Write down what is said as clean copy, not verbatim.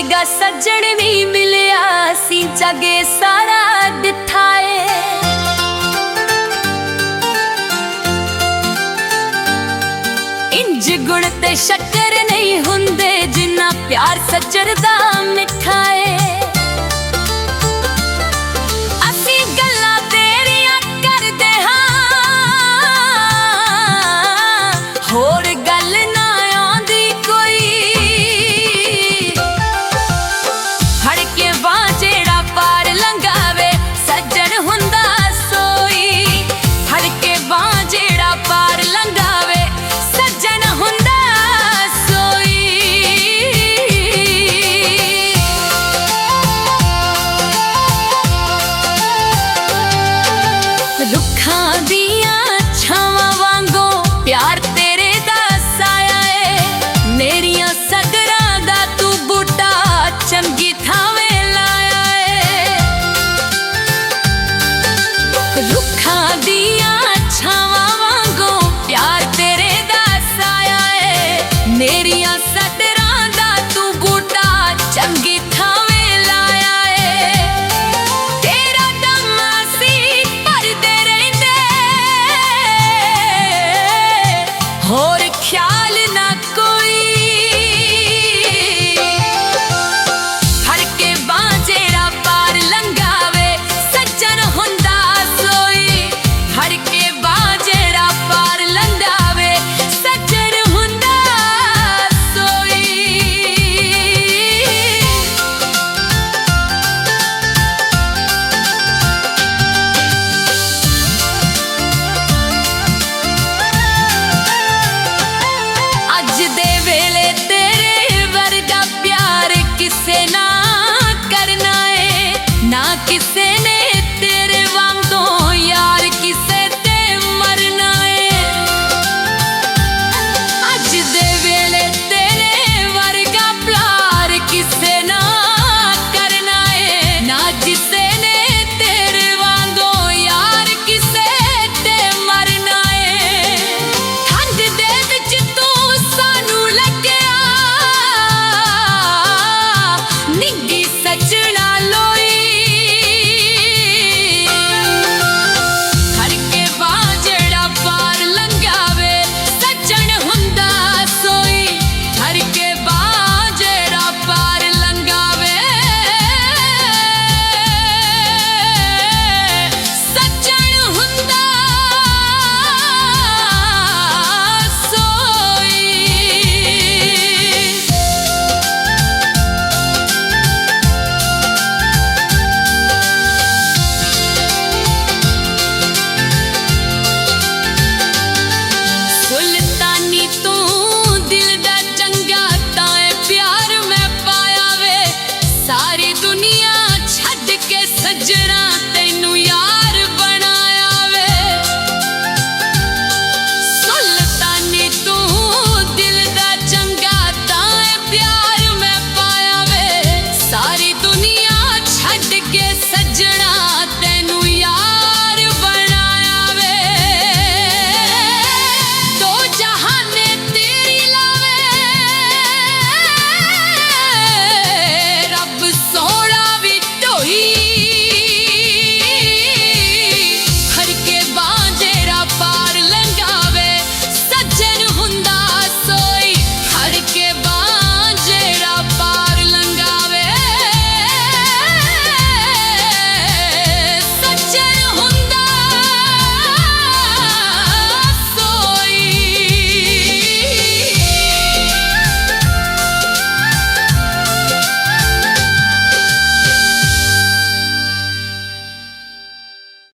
वर्गा सज्जण नहीं मिलिया सी जगे सारा दिथा है। इंज गुण ते शक्कर नहीं हुंदे जिन्ना प्यार सज्जण दा मिठा है। होर गल ना आंदी कोई फड़ के बांह जेड़ा पार लंघावे सज्जण हुंदा सोई। फड़ के बांह जेड़ा पार लंघावे सज्जण हुंदा सोई। रुखां दियां छावां वांगू प्यार चंगी थावे लाया है। रुखां दियां छावां वांगू प्यार तेरे दा साया है। मेरियां सदरां दा तू बूटा चंगी थावे लाया है। तेरा दम असी भरदे रहिंदे होर ख्याल ना कोई। किसे ने तेरे वांगू यार किसे ते मरना है। अज दे वेले तेरे वर्गा प्यार किसे ना करना है। ना जिसे ने तेरे वांगू यार किसे ते मरना है। ठंड दे विच तू सानू लग्या निंगी सजना लोई। सज्जण हुंदा